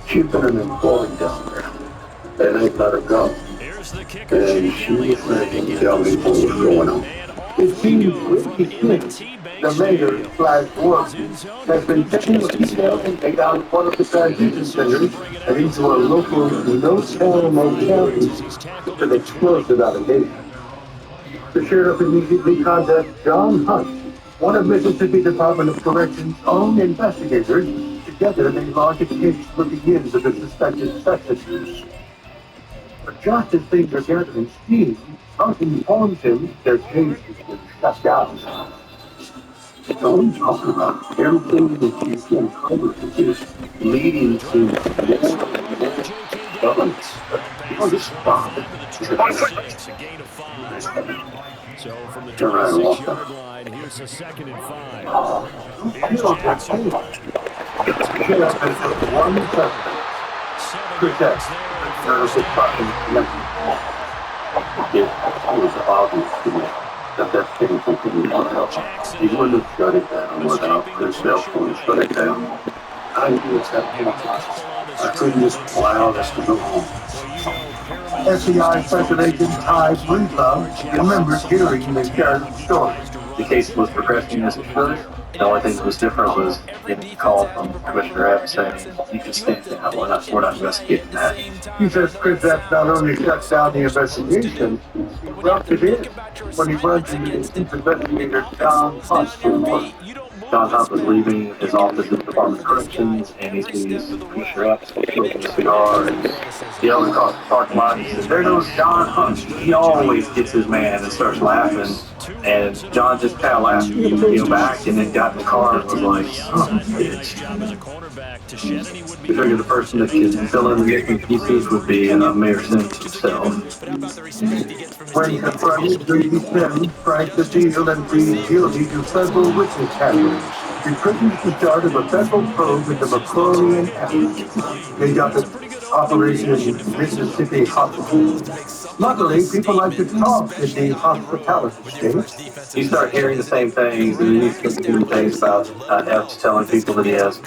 She's been an employee down there. They ain't let her go. And she was ready to tell me what was going on. It seems Ricky Smith, the mayor slash warden, has been taking a female inmate out of one of the transition centers and into a local no-tell motel with an explosive allegation. The sheriff immediately contacts John Hunt, one of Mississippi Department of Corrections' own investigators. Together, they launch a case looking into the suspected sex abuse. But just as things are gathering steam, Hunt informs him their case has been shut down. Don't talk about everything that you can cover to this, leading to governance. On the spot. So from the 26-yard line, here's a 2nd and 5. You don't have to say much. Get up and put one second. Protect. There's a fucking connection. It was obvious to me that came from the help. He wouldn't have shut it down without himself when he shut it down. I knew it's that. I couldn't just allow this to go on. FBI Special Agent Ty Brinklaw remembers hearing the sheriff's story. The case was progressing as it should. The only thing that was different was getting a call from Commissioner Epps saying, you can stand down, we're not investigating that. He says Chris Epps not only shuts down the investigation, he dropped it in when he runs into the chief investigator John Hunt. John Hunt was leaving his office at the Department of Corrections, and he sees Commissioner Epps smoking a cigar and yelling across the parking lot. He says, there goes John Hunt. He always gets his man and starts laughing. And John just kind of laughed, back, and then got in the car and was like, oh, bitch. He figured the person that could fill in the missing pieces would be Mayor Sims himself. When confronted, Brady Sims tried to deal and plead guilty to federal witness tampering. He produced the start of a federal probe into McCrory and Epps. They got the Operation Mississippi Hospital. Luckily, people like to talk in the hospitality state. You start hearing the same things, and then you start hearing things about Epps telling people that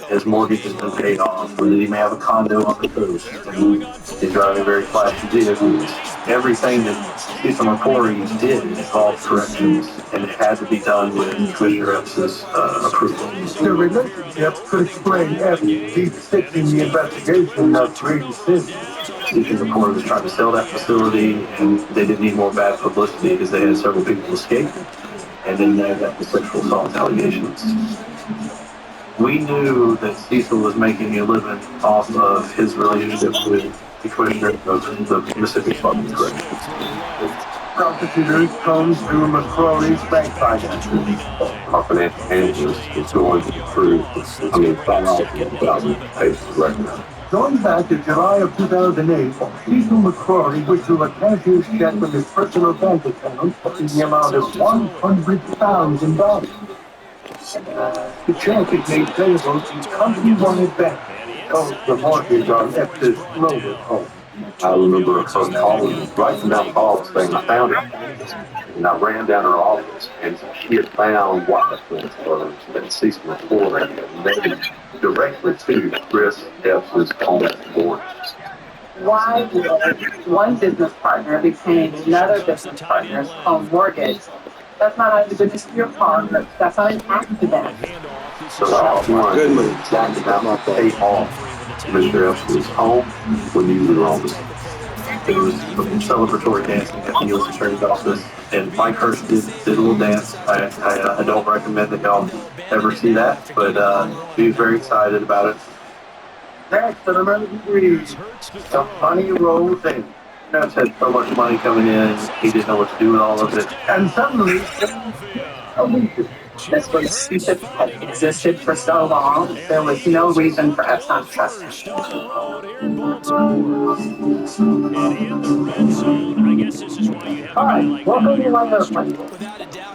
his mortgage has been paid off, or that he may have a condo on the coast, and he's driving very flashy vehicles. Everything that Cecil McCrory did involved corrections, and it had to be done with Commissioner Epps' approval. The relationship could explain Epps deep sticking the investigation of Brady Sims. Cecil McCrory was trying to sell that facility, and they didn't need more bad publicity because they had several people escape, and then they got the sexual assault allegations. We knew that Cecil was making a living off of his relationship with the Commissioner of the Mississippi Department of Corrections. Prosecutors combed through McCrory's bank finances. Our financial management is going through, $5,000 pages right now. Going back to July of 2008, Cecil McCrory withdrew a cashier's check from his personal bank account in the amount of $100,000. The check is made payable to company-wide bank, owns the mortgage on Epps' Clover home. I remember her calling, writing down the call saying, I found it. And I ran down her office, and she had found what was that Cecil McCrory had made directly to Chris Epps' contact board. Why would one business partner be paying another business partner's home mortgage? That's not only the goodness of your partner, that's not an accident. So I was trying to pay off Mr. Epps' home when you were on this. It was celebratory dancing at the U.S. Attorney's Office, and Mike Hurst did a little dance. I don't recommend that y'all ever see that, but he was very excited about it. Next, an emergency, a funny roll thing. Epps had so much money coming in, he didn't know what to do with all of it. And suddenly, This was had existed for so long, there was no reason for us not to trust him. hi, welcome to my airplane.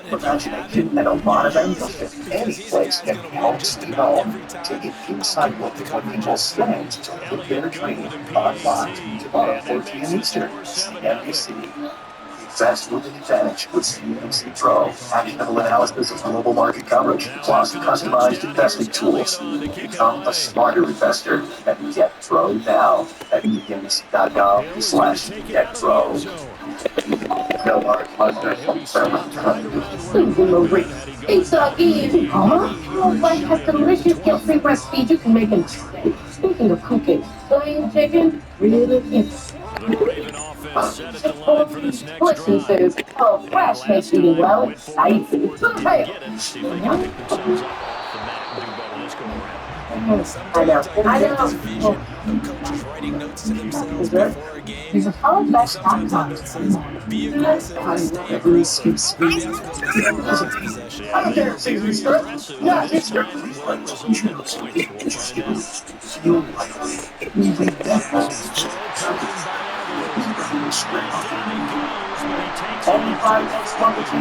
Congratulations, and a lot of emphasis. Any place that helps to know to get inside what the company just stands to prepare training online tomorrow 14 Eastern, CNBC. Fast moving advantage with CNBC Pro. Actionable analysis of global market coverage, plus customized investing tools. Become a smarter investor and get throw now. That begins.gov/deck throw. Susan Marie, it's again. Huh? Your wife has delicious guilt-free breast feed you can make an steak. Speaking of cooking, plain chicken, really it's. The Raven offense set at the It's line for this next listen, drive. Suze. Oh, fresh makes eating well exciting. Didn't get it. See if they can pick themselves up off the mat and do better this go around. I know. Is there? He's a solid best outcome. I don't care if it's Aggressive. yeah, it's Time well resolved. Scored by them. Poking by Edwards. Down he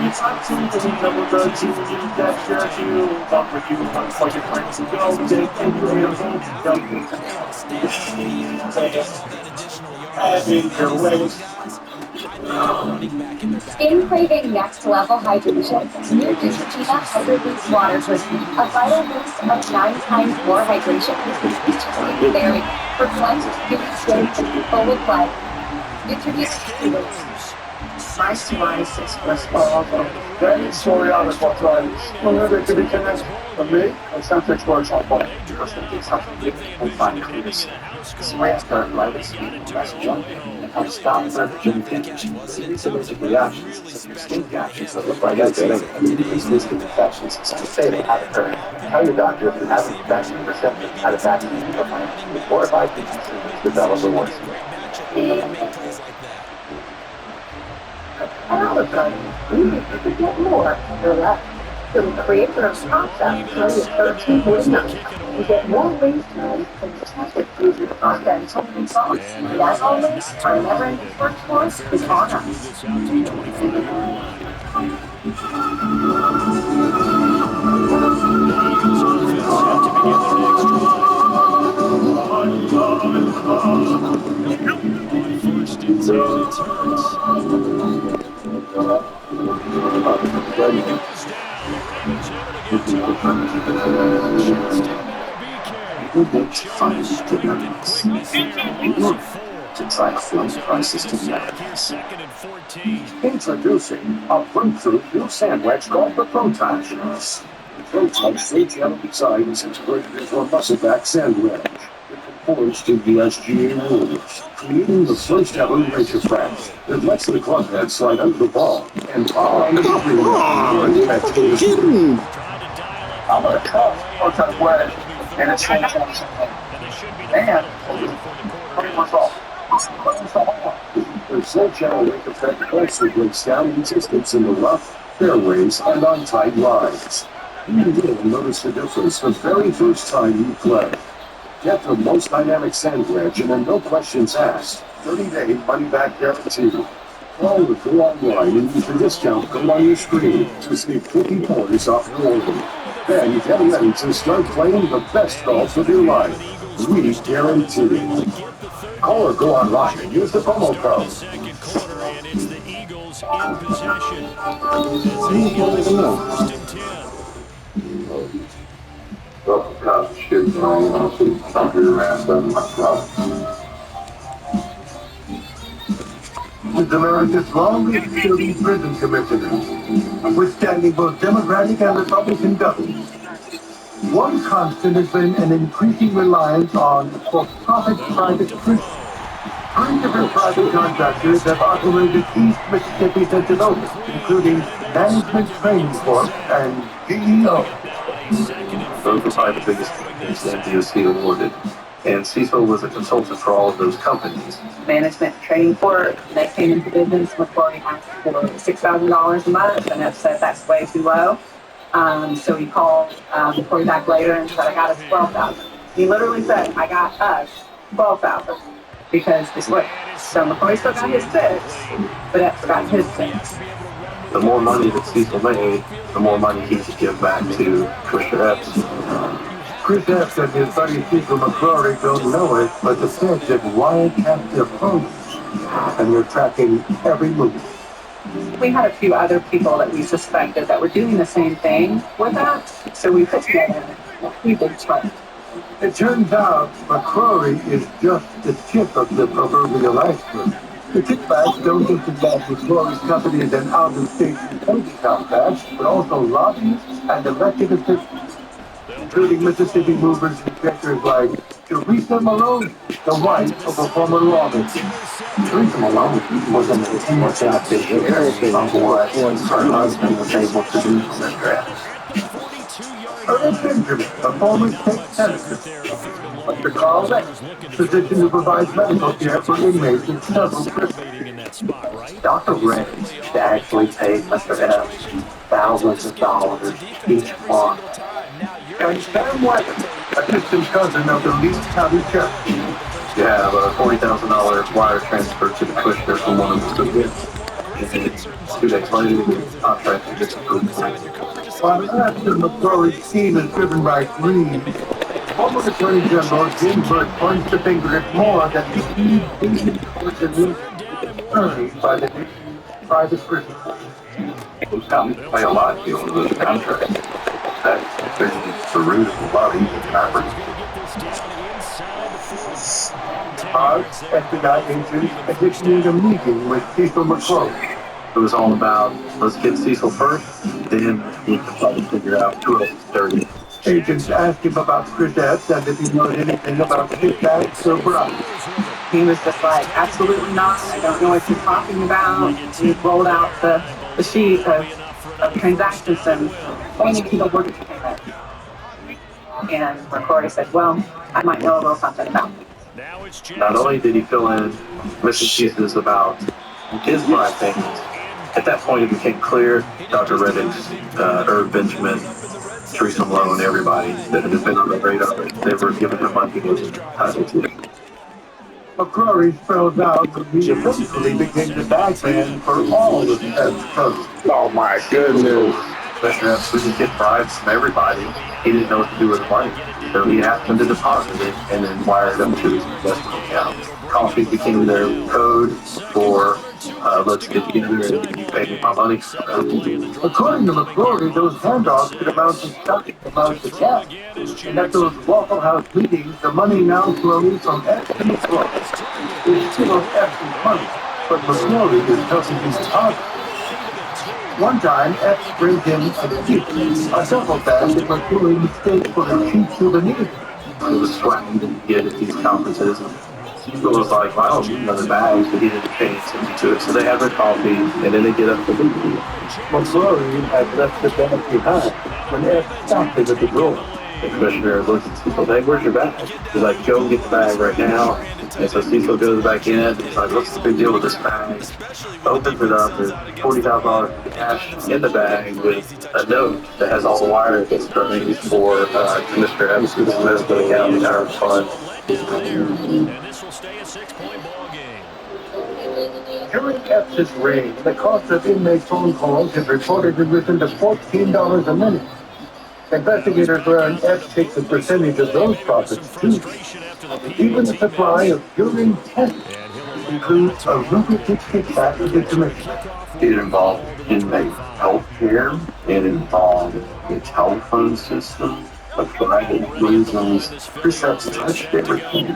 goes, but he takes it. 25 Skin craving next level hydration. New Neutrogena Hyper Boost Water Pussy. A vital boost of 9 times more hydration with Neutrogena Berry for cleansed skin full with life. Neutrogena. My psoriasis was horrible. Very psoriatic arthritis. Whenever it could be connected for me, it sounds like words on point. Because they do something different and find clears. Psoriatic arthritis means less jumping and helps stop further infections. These allergic reactions, such as skin reactions that look like accidents, and increased risk of infections. Some say they have occurred. Tell your doctor if you have an infection or symptoms, had a vaccine beforehand, or if I think symptoms develop or worsen. And all of a sudden, we need to get more for less. So we created a concept for the 13 winners. We get more ways time and tested through the content something songs. And as always, our never-ending search for is on us. This out to the 25-yard line. Eagles offense set to begin their next drive. On 1st and 10, it's Hurts. Goes down. The Ravens able to get to him. Chance to BK. Showing his strength and quickness there on loss of 4. to try to fly prices to the Here's 2nd and 14. Introducing a fruit new sandwich called the Protage. The Protage stage design is integrated into a muscle-back sandwich. It conforms to the SGA rules, creating the first ever razor fresh. It lets the club head slide under the ball and on the screen. Tried to dial I'm gonna cut or cut wedge, and it's going to and they should be and before the quarter. the sledgehammer razor fresh also breaks down resistance in the rough, fairways, and on tight lines. You will notice the difference the very first time you play. Get the most dynamic sandwich and then no questions asked. 30-day money-back guarantee. Call or go online and use the discount code on your screen to save $50 off your order. Then get ready to start playing the best golf of your life. We guarantee. Call or go online and use the promo code. Second quarter, and it's the Eagles in possession. As they get 1st and 10. With America's longest serving prison commissioner, withstanding both Democratic and Republican governments. One constant has been an increasing reliance on for-profit private prisons. 3 different private contractors have operated East Mississippi since it opened, including Management Training Corp and GEO. Those were probably the biggest things the NDOC awarded. And Cecil was a consultant for all of those companies. Management Training Corp, they came into business before we asked for $6,000 a month, and have said that's way too low. So he called Corey back later and said, I got us $12,000. He literally said, I got us $12,000 because this way. So McCoy still got his 6, but Epps got his 6. The more money that Cecil made, the more money he could give back to Commissioner Epps. Chris Epps and his buddy Cecil McCrory don't know it, but the Feds have wiretapped their phones, and they're tracking every move. We had a few other people that we suspected that were doing the same thing with us, so we put together a pretty big chart. It turns out McCrory is just the tip of the proverbial iceberg. The kickbacks don't just involve McCrory's companies and out-of-state utility contracts, but also lobbyists and elected officials, including Mississippi movers and shakers like Teresa Malone, the wife of a former lawmaker. Teresa Malone was an intense beneficiary of what her husband was able to do for Mr. Epps. Earl Benjamin, a former state senator. Dr. Carl Rex, physician who provides medical care for inmates in several prisons. Dr. Rex actually paid Mr. Epps thousands of dollars each month. And Sam White, a distant cousin of the Lee County Sheriff. You have a $40,000 wire transfer to the Kushner from one of the students. And then 2 days later, the contract gets approved. While after McCrory's scheme is driven by greed, former Attorney General Ginsburg points the finger at more than $15 billion earned by the nation's private prison. Those companies pay a lot to on those contracts. That's been the root of a lot of these properties. FBI agents initiated a meeting with Cecil McCrory. It was all about, let's get Cecil first, then we can probably figure out who else is dirty. Agents asked him about Chris Epps and if he knew anything about kickbacks or bribes. He was just like, absolutely not. I don't know what you're talking about. He rolled out the sheet of transactions and pointing to the mortgage payment. And McCrory said, well, I might know a little something about it. Not only did he fill in missing pieces about his bribe payments, at that point it became clear Dr. Redding's, Irv Benjamin, Teresa Malone, everybody that had been on the radar, they were giving him money was entitled to. McCrory spells out that he eventually became the bag man for all of Epps' cousins. Oh my goodness. Mr. Epps would just get bribes from everybody. He didn't know what to do with the money. So he asked them to deposit it and then wire it up to his investment account. Coffee became their code for let's get together and you pay me my money. According to McCrory, those handoffs could amount to shocking amounts of cash. And at those Waffle House meetings, the money now flows from Epps to McCrory. It's still Epps' money, but McCrory is helping him deposit. One time, Epps brings him a gift, a duffel bag that McCrory mistakes for a cheap souvenir. It was swag to get at these conferences. People was like, well, I don't need another bag, but he didn't pay attention to it. So they have their coffee, and then they get up to leave. McCrory had left the bag behind when Epps stopped him at the door. The commissioner looks at Cecil, hey, where's your bag? He's like, Joe, get the bag right now. And so Cecil goes back in, and he's like, what's the big deal with this bag? Opens it up, there's $40,000 cash in the bag with a note that has all the wires that's currently used for Commissioner Evans' medical account retirement fund. During Epps' reign, the cost of inmate phone calls has reportedly risen to $14 a minute. Investigators learn Epps takes a percentage of those profits too. Even the supply of urine tests includes a lucrative kickback to the commissioner. It involved inmate health care, it involved the telephone system. But for private reasons, Chris Epps touched everything.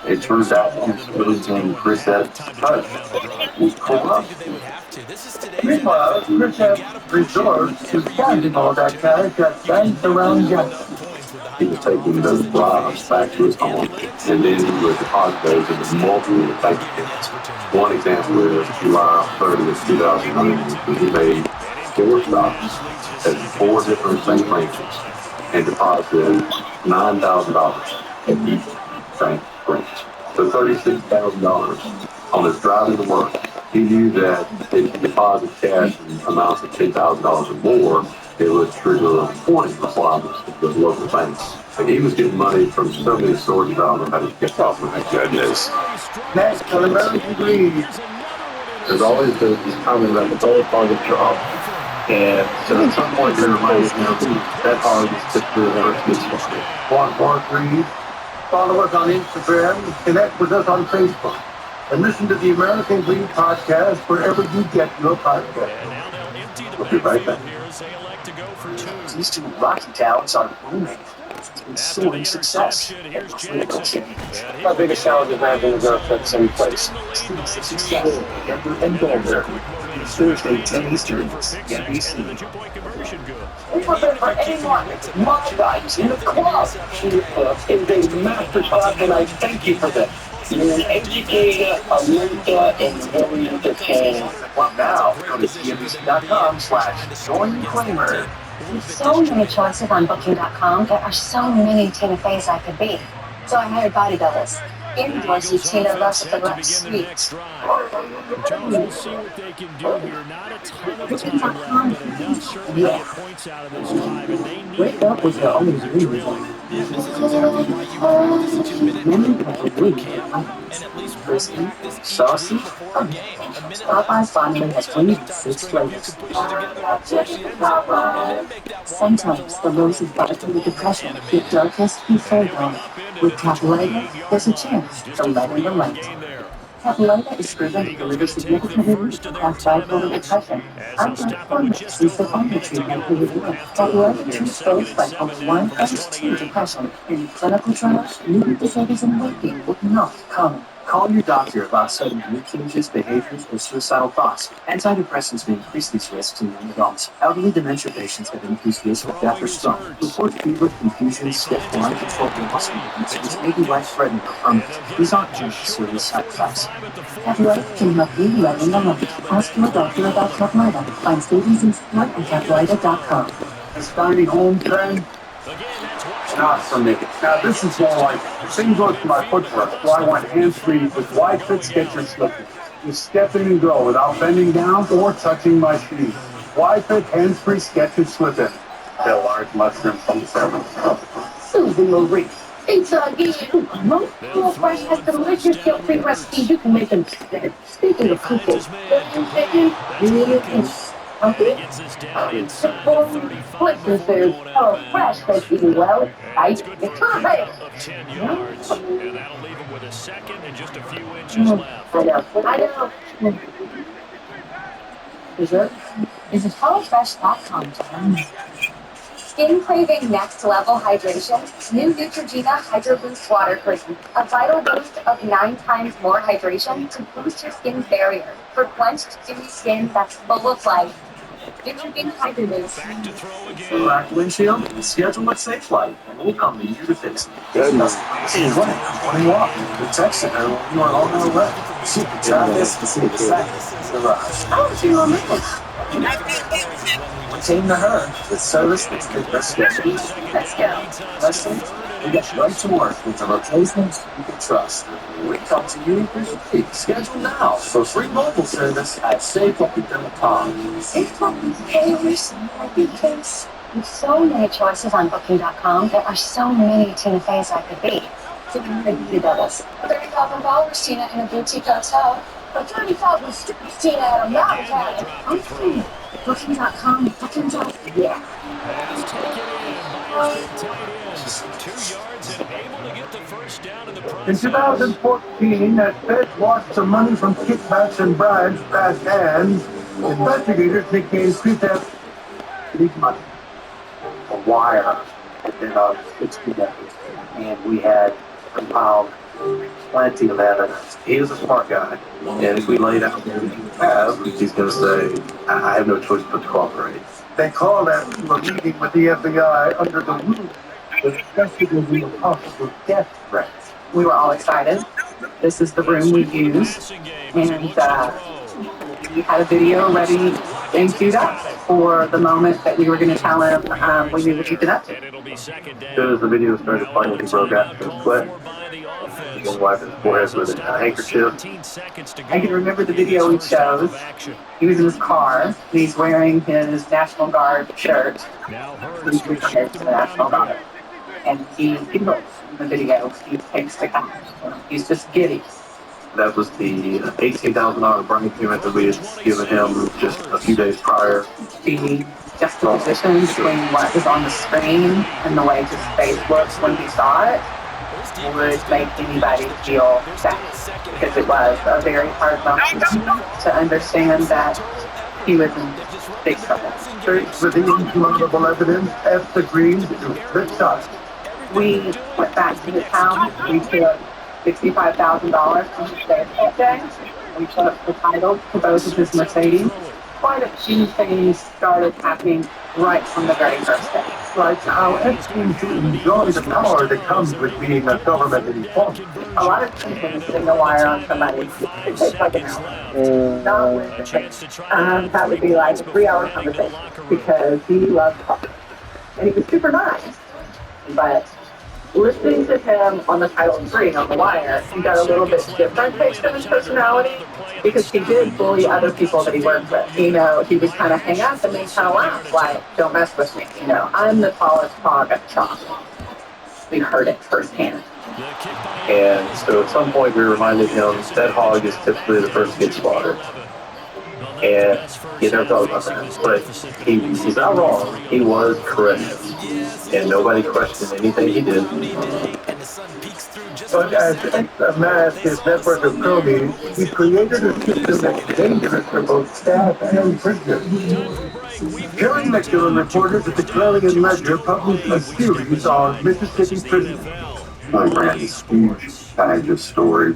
It turns out everything Chris Epps touched was corrupt. Meanwhile, Chris Epps resorts to spending all that cash at banks around Jackson. He was taking those bribes back to his home, and then he would deposit those into multiple bank accounts. One example is July 30th, 2009, when he made 4 stops at 4 different bank branches and deposited $9,000 in each bank branch. So $36,000 on his drive to work. He knew that if he deposited cash in amounts of $10,000 or more, it would trigger reporting requirements for the local banks. And he was getting money from so many sources, I don't know how to get off with that goodness. Next, on American Greed. There's always this comment about the gold part of the job. And so at some point you're reminded that part is just the first gets Want more greed? Follow us on Instagram, connect with us on Facebook, and listen to the American Greed podcast wherever you get your podcast. We'll be right back. These two Rocky towns are booming. and soaring success and clinical change. My biggest challenge is managing the growth at the same place. Students of success, Denver and Boulder. Thursday, 10 Eastern, NBC. Listen for anyone. My guys in the club. She is a masterclass, and I thank you for this. You're an educator, a mentor, and very entertaining. Well, now, go to cnbc.com/join Kramer. With so many choices on Booking.com, there are so many Tina Feys I could be. So I hired body doubles. Indoors, Tina loves it, but sweet. Jones will see what they can do here. Not a ton of time left, but enough certainly to get points out of this drive, and they need Wake up with the only reason. Yeah, this is exactly why you want to take a minute and at least practice Saucy? before a game. A minute Popeye's finally has winged 6 flavors. Sometimes the rose of bipolar depression get darkest before dawn. With Capulated, there's a chance to let in the light. Capulated is proven to deliver significant relief past bipolar depression. Unlike Clonix is the only treatment for relief. Capulated treats both bipolar 1 and 2 depression. In clinical trials, mood disorders and weight gain were not common. Call your doctor about sudden mood changes, behaviors, or suicidal thoughts. Antidepressants may increase these risks in young adults. Elderly dementia patients have increased risk of death or stroke. Report fever, confusion, stiff, or uncontrollable muscle movements, which may be life-threatening or permanent. These aren't just serious side effects. Capulated can help you let in the light. Ask your doctor about Capulated. Find savings and support at Capulated.com. This tiny home trend, not for me. Now this is more like, things work for my footwork, so I want hands-free with wide fit Skechers slippers. You step in and go without bending down or touching my shoes. Wide fit hands-free Skechers slip-in. They're large mushroom from the 7th. Susan Marie. It's again. Most Cool Fresh has delicious guilt-free recipes you can make them. Speaking of cookies, okay? Listen, there's so fresh that's eating well. It's perfect. and that'll leave him with a second and just a few inches left. I know. Is it HelloFresh.com, John? Skin craving next level hydration? New Neutrogena Hydro Boost Water Cream. A vital boost of 9 times more hydration to boost your skin's barrier for quenched, dewy skin that's full of life. Neutrogena Hydro Boost. Back to throw again. Cracked windshield? Schedule a safe flight, and we'll come to you to fix it. Morning walk. The text center when you are on our way. Super traffic, the seconds, the rush. How would you remember? Retain the herd with service that's good for schedule. Let's go. Listen, we get right to work with the replacements you can trust. We come to you for free. Schedule now for free mobile service at SafeWalking.com. Safe Walking Cares, happy case. With so many choices on Booking.com, there are so many Tina Feys I could be. So we need beauty doubles. $30,000 Tina in a boutique hotel. For $30,000 Tina at a mountain. Booking.com, Booking.com, yeah. Has taken in by his big tight end. 2 yards and able to get the first down in the process. In 2014, as Fed washed some money from kickbacks and bribes past hands, investigators nicknamed pretense leak money. A wire had been on 60 days, and we had compiled plenty of evidence. He was a smart guy, and if we laid out what we have, he's going to say, I have no choice but to cooperate. They call that a meeting with the FBI under the roof, investigating a possible death threat. We were all excited. This is the room we use. And we had a video ready and queued up for the moment that we were going to tell him we knew what he'd been up to. And it'll be second down. As soon as the video started playing, he broke out into a sweat. He was wiping his forehead with a handkerchief. I can remember the video he chose. He was in his car, and he's wearing his National Guard shirt. He's retired to the National Guard. And he looks in the video. He takes the car. He's just giddy. That was the $18,000 brain payment that we had given him just a few days prior. The juxtaposition between what was on the screen and the way his face looks when he saw it would make anybody feel sad, because it was a very hard moment to understand that he was in big trouble. With the incredible evidence, F agrees to split shots. We went back to his house. We took $65,000 from his safe that day. We took the title to both of his Mercedes. Quite a few things started happening right from the very first day. Right now, it seems to enjoy the power that comes with being a government informant. A lot of times when you sing a wire on somebody, it takes like an hour. Not with that would be like a 3 hour conversation because he loved talking. And he was super nice. But listening to him on the title screen on the wire, he got a little bit different taste of his personality because he did bully other people that he worked with. You know, he would kind of hang up and then kind of laugh like, don't mess with me. You know, I'm the tallest hog at the shop. We heard it firsthand. And so at some point we reminded him that hog is typically the first to get slaughtered. And he never thought about that. But he's not wrong. He was correct. And nobody questioned anything he did. But as amassed his network of cronies, he created a system that's dangerous for both staff and prisoners. Jerry McDillon reported that the Clarion Ledger published a series on Mississippi prisons. I ran this huge page of story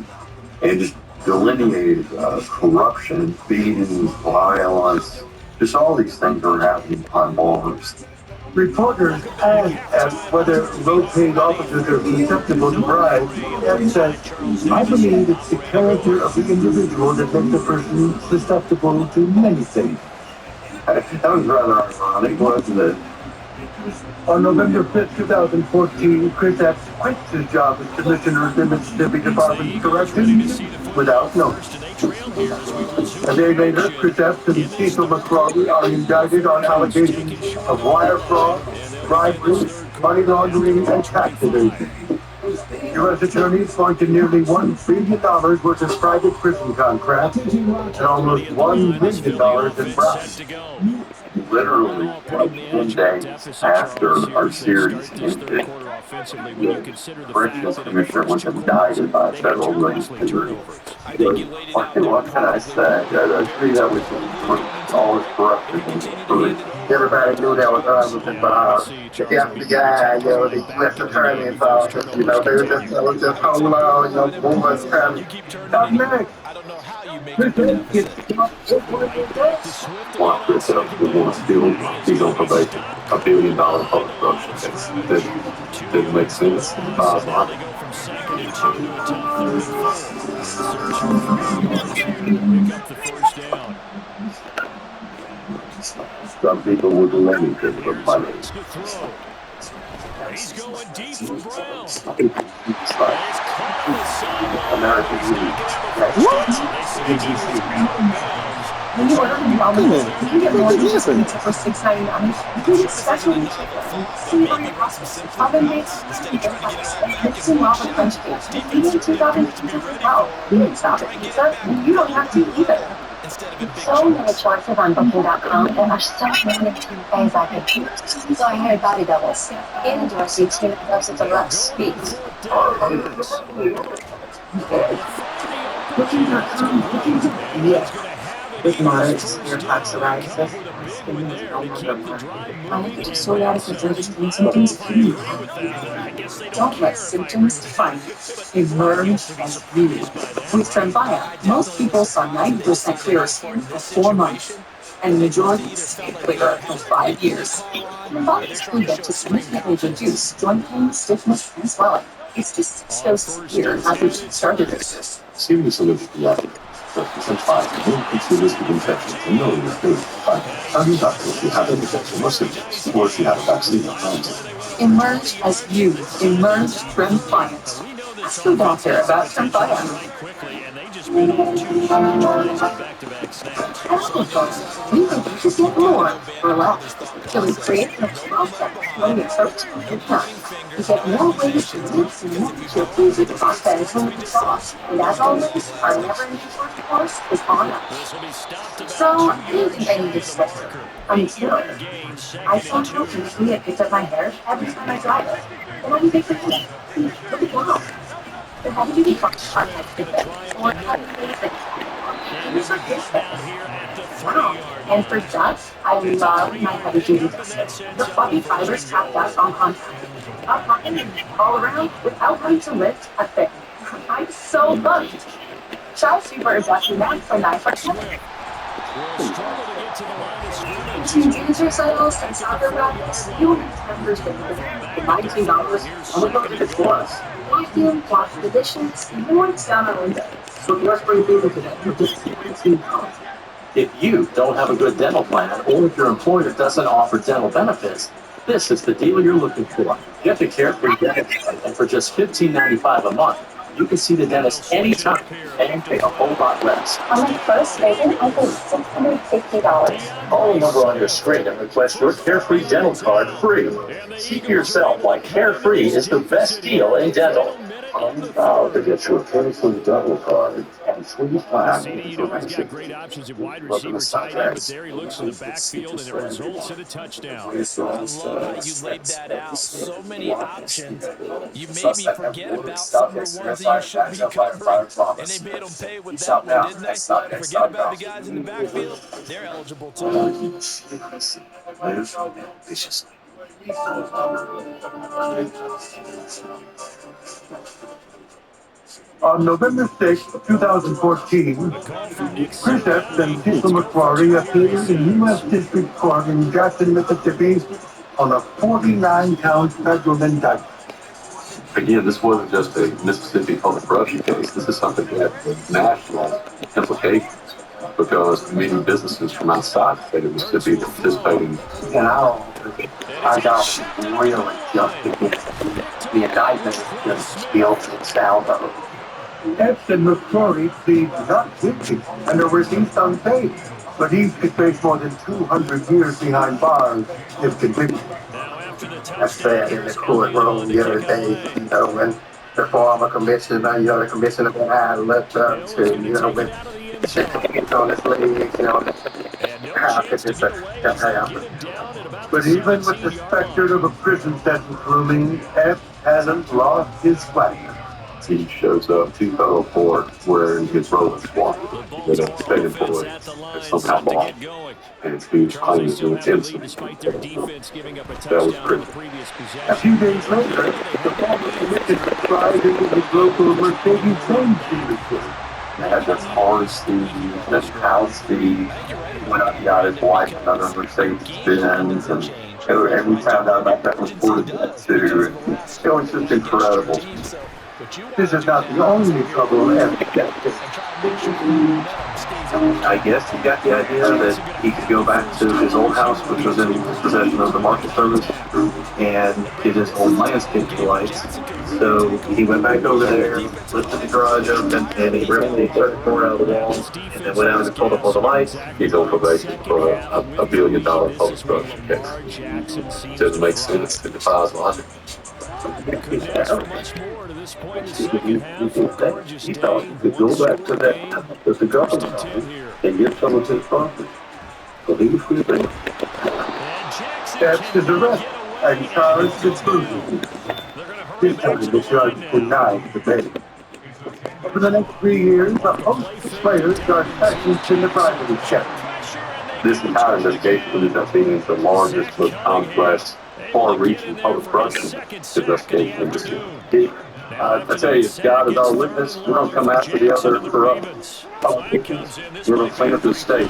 and just delineated corruption, beatings, violence, just all these things are happening on bars. Reporters asked whether low-paid officers are susceptible to bribes, and said, I believe it's the character of the individual that makes a person susceptible to many things. That was rather ironic, wasn't it? On November 5th, 2014, Chris Epps quits his job as Commissioner of the Mississippi Department of Corrections without notice. A day later, Chris Epps and Cecil McCrawley are indicted on allegations of wire fraud, bribery, money laundering, and tax evasion. U.S. attorneys point to nearly $1 billion worth of private prison contracts and almost $1 billion in bribes. Literally, like 10 days after our series ended, the corrections commissioner was indicted by a federal grand jury. What can I say? I agree that was all his corruption in police. Everybody knew that was the FBI, the U.S. attorney's office, they were just, it was just hold on, boomers coming. Up next, Chris gets Mark Chris Epps was going to steal, he's on probation, $1 billion public corruption. That didn't make sense. Some people would believe it was money. He's going deep for Brown. American When you order from Domino's, you get more than just pizza for $6.99. You get special savory process, oven-baked mixing lava crunch cakes, even 2,000 pizzas as well. You can stop at pizza, and you don't have to either. So many choices on Booking.com. There are so many things I could do. So I hired body doubles. Indoor seats to those at deluxe suites. Yes. With moderate severe type psoriasis, skin is no longer perfect. I need to psoriatic symptoms you. Don't let symptoms define you. Emerge as you. With Tremfya, most people saw 90% clearer skin for 4 months, and the majority stayed clearer for 5 years. Tremfya is proven to significantly reduce joint pain, stiffness, and swelling. It's just 6 doses a year after you started this. serious solution to that. Sometimes you don't consider this infections and know you're doing it. But how do you not know if you have an infection or symptoms, or if you have a vaccine or cancer? Emerge as you. Emerge Tremfya. Ask your doctor about Tremfya. We can just get more for less. So we create a process where you protein and fat. You get more ways to mix and match your foods with pasta and tomato sauce. And as always, our never-ending course is on us. So, anything I need to switch. I'm sure. I saw how easily it picks up my hair every time I drive it. And I'm big for me. Look at wow. The heavy-duty parts are like big or heavy-duty. Wow. And for dust, I love my heavy-duty dust. The fluffy fibers trap dust on contact. Online and all around without having to lift a thing. I'm so lucky. Child Super is actually now for 9%. Teenager sales and soccer practice, you need 10% for $19. I'm gonna go to the plus. Vacuum, wash the dishes, and wipes down our windows. So let's bring people today for just $17. If you don't have a good dental plan, or if your employer doesn't offer dental benefits, this is the deal you're looking for. Get the Carefree Dental Card, and for just $15.95 a month, you can see the dentist anytime and pay a whole lot less. On my first payment, I paid $650. Call over on your screen and request your Carefree Dental Card free. See for yourself why Carefree is the best deal in dental. I'm proud to get your Carefree Dental Card and free plan information. Great options at wide receiver tight end, but there he looks in the backfield, and it results in a touchdown. I love how you laid that out. So many options. You made me forget about some of the ones that you should be covering. And they made them pay with that one, didn't they? Forget about the guys in the backfield. They're eligible too. On November 6, 2014, Chris Epps and Cecil McCrory appeared in U.S. District Court in Jackson, Mississippi on a 49-count federal indictment. Again, this wasn't just a Mississippi public corruption case. This is something that had national implications because many businesses from outside the state of Mississippi were participating. And I got really just against the indictment is just the ultimate salvo. Epps and McCrory plead not guilty and are released on bail, but each could face more than 200 years behind bars if convicted. I said in the courtroom the other day, when the former commissioner, the commissioner that I looked up to, when it's on his legs, how could this happen? But even with the specter of a prison sentence looming, Epps hasn't lost his swagger. He shows up to federal court wearing his robe squad with a state employee and somehow bought. And he's claiming to innocent. That was pretty. A few days later, the former commissioner tried into his local Mercedes-Benz dealership. They had this hard Steve, this house Steve, went up and got his wife another Mercedes-Benz, and we found out about that reported that too. It was just incredible. This is not the only trouble Epps gets. I guess he got the idea that he could go back to his old house, which was in possession of the Marshal Service, and get his old landscape lights. So he went back over there, lifted the garage open, and he ripped the circuit board out of the wall, and then went out and pulled up all the lights. He's on probation for a $1 billion public corruption case. Doesn't make sense. It defies logic. He thought he could go back to that house that the government owned and get some of his property. So he was free there. Epps is arrested and charged with burglary. This time the judge denied the bail. Over the next 3 years, a host of players are sentenced in the bribery check. This entire investigation is seen as the largest, most complex, far-reaching public corruption investigation in the state. I tell you, if God is our witness, we're going to come after the other corrupt politicians. We're going to clean up the state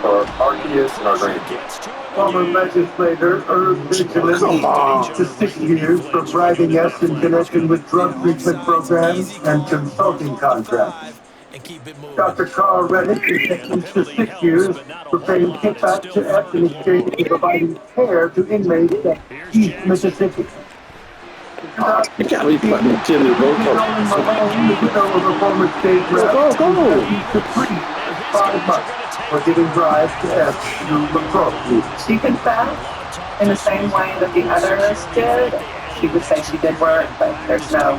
for our kids and our grandkids. Former legislator urged vigilance to 6 years for bribing Epps in connection with drug treatment programs and consulting contracts. Dr. Carl Reddick is sentenced to 6 years for paying kickbacks to Epps in exchange for providing care to inmates at East Mississippi. You can't be putting Jimmy Malone, the widow of a former state rep, sentenced to 5 months for giving bribes to Epps through McCrory. She confessed in the same way that the others did. She would say she did work, but there's no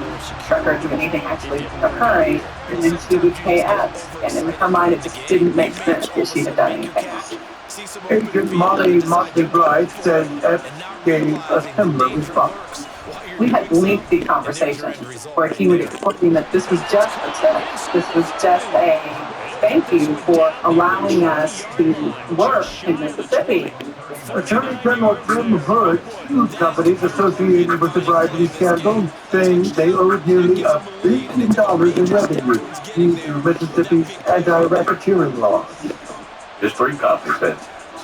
records of anything actually occurring. And then she would pay Epps. And in her mind, it just didn't make sense that she had done anything. Agent Molly Motley Bright said Epps gave a similar response. we had lengthy conversations where he would explain that this was just a test. This was just a thank you for allowing us to work in Mississippi. Attorney General Jim Hood sued companies associated with the bribery scandal, saying they owed nearly $1 billion in revenue due to Mississippi's anti-racketeering laws. Just three companies had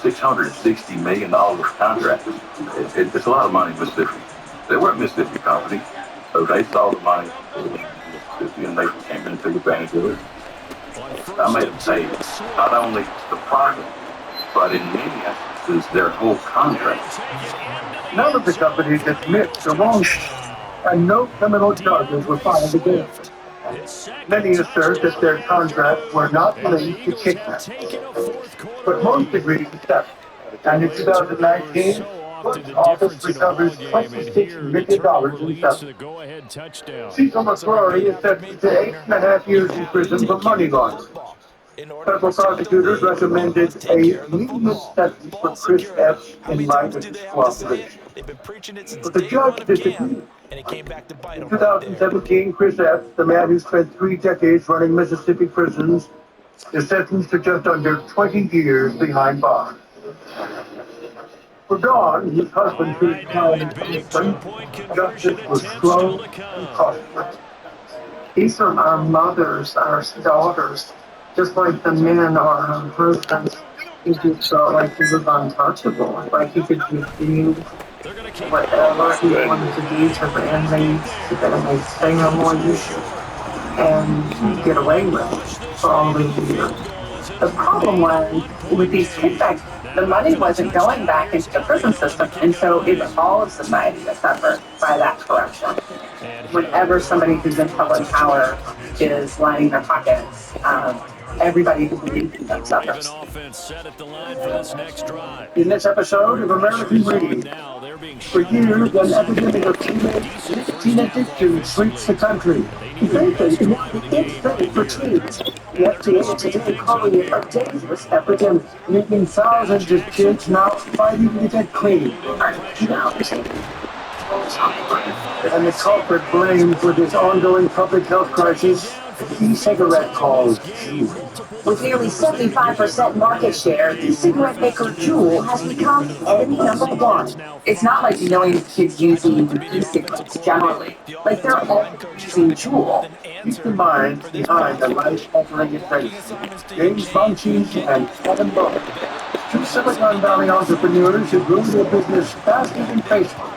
$660 million contracts. It's a lot of money in Mississippi. They weren't Mississippi companies, so they saw the money in Mississippi and they came in and took advantage of it. I made them pay not only the profit, but in many instances their whole contract. None of the companies admit to wrongdoing, and no criminal charges were filed against them. Many assert that their contracts were not linked to kickbacks, but most agree to settle. And in 2019, Wood's office recovered $26 million in settlement. Cecil McCrory is sentenced to 8.5 years in prison for money laundering. Federal prosecutors recommended a lenient sentence for Chris Epps in light of his cooperation. But the judge disagreed. In 2017, Chris Epps, the man who spent 3 decades running Mississippi prisons, is sentenced to just under 20 years behind bars. For Dawn, his husband who died in Houston, justice was slow and costly. These are our mothers, our daughters, just like the men are our husbands. He just felt like he was untouchable, like he could just do whatever he wanted to do to the inmates, to the inmates' families, and get away with it for all these years. The problem was, with these kickbacks, the money wasn't going back into the prison system, and so it was all of society that suffered by that corruption. Whenever somebody who's in public power is lining their pockets, everybody who believes in them suffers. In this episode of American Greed, for years an epidemic of nicotine addiction sweeps the country. Vaping can now be safe for teens. The FDA today calling it a dangerous epidemic, making thousands of kids now fighting to get clean. And the culprit blamed for this ongoing public health crisis, e-cigarette called Juul. With nearly 75% market share, e-cigarette maker Juul has become enemy number one. It's not like millions of kids using e-cigarettes generally. Like they're all using Juul. Keep in mind behind the life-altering invention, James Munchies and Kevin Lowe, two Silicon Valley entrepreneurs who grew their business faster than Facebook,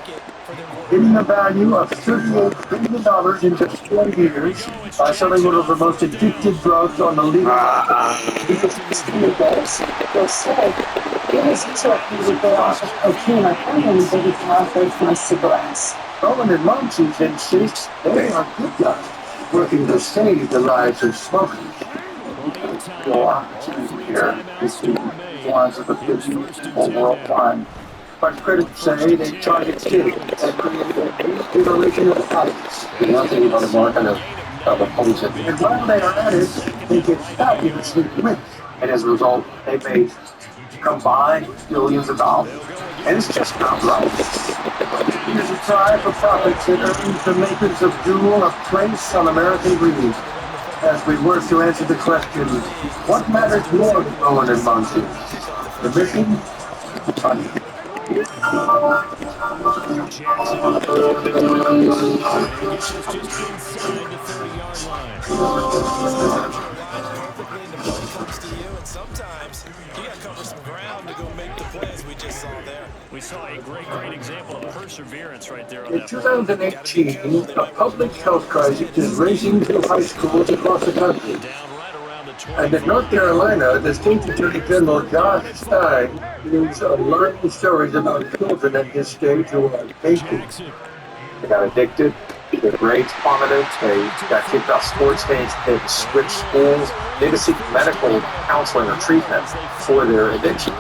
getting a value of $38 billion in just 4 years by selling one of the most addictive drugs on the legal market. Because these chemicals, they'll say, it is exactly what they are. Okay, my family that is now based on cigarettes. Rowan and Munchies insist they are good guys, working to save the lives of smokers. Your opportunity here is to ones of the 50 people worldwide. But critics say they target kids and create a new iteration of products. Nothing about the market of a poison. And while they are at it, they get fabulously rich. And as a result, they make combined billions of dollars. And it's just not right. Here's a try for profits that earns the makers of Juul a place on American greed. As we work to answer the question, what matters more to Rowan and Munchies? The mission? Money. Sometimes you gotta cover some ground to go make the plays we just saw there. We saw a great example of perseverance right there on In that. 2018, a public health crisis is racing through high schools across the country. And in North Carolina, the state attorney general, Josh Stein, is alarming stories about children in his state who are vaping. They got addicted, their grades plummeted, they got kicked off sports teams, they switched schools, they had to seek medical counseling or treatment for their addiction.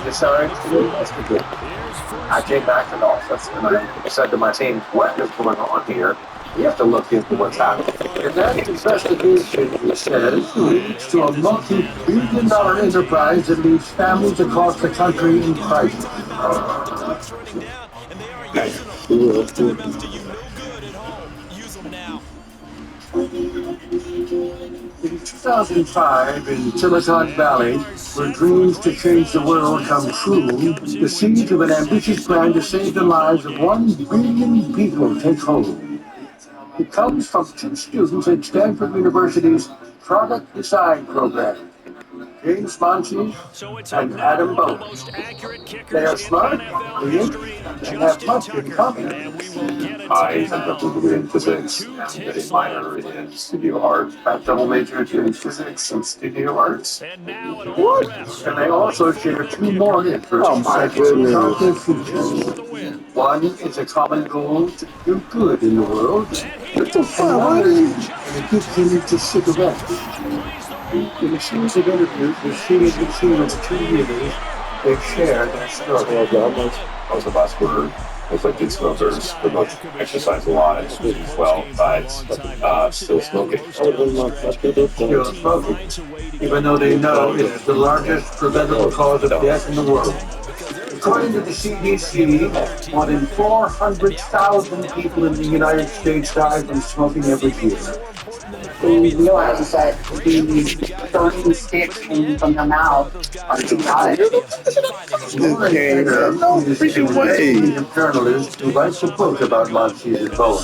Decided to investigate. I came back to the office and I said to my team, what is going on here? We have to look into what's happening. And that investigation, he says, leads to a multi-billion-dollar enterprise that leaves families across the country in crisis. Those diamonds do you no good at home. Use them now. In 2005, in Silicon Valley, where dreams to change the world come true, the seeds of an ambitious plan to save the lives of 1 billion people take hold. It comes from 2 students at Stanford University's Product Design program, James Monchi and Adam Bowen. They are smart, brilliant, and have much in common. I ended up in physics and a minor in studio art. I have double majored in physics and studio arts. What? And they also share 2 more interests that will chart their futures. One is a common goal to do good in the world. What the fuck? What is an addiction to cigarettes. In a series of interviews with CNBC over 2 years, they share their struggle. I was a busboy. Afflicted smokers, but both exercise a lot, eat well, diets, still smoking. Still smoking, even though they know it is the largest preventable cause of death in the world. According to the CDC, more than 400,000 people in the United States die from smoking every year. They realize that the burning sticks hanging from their mouth are too hot. No freaking way! The journalist who writes a book about Monchi's and Bowen.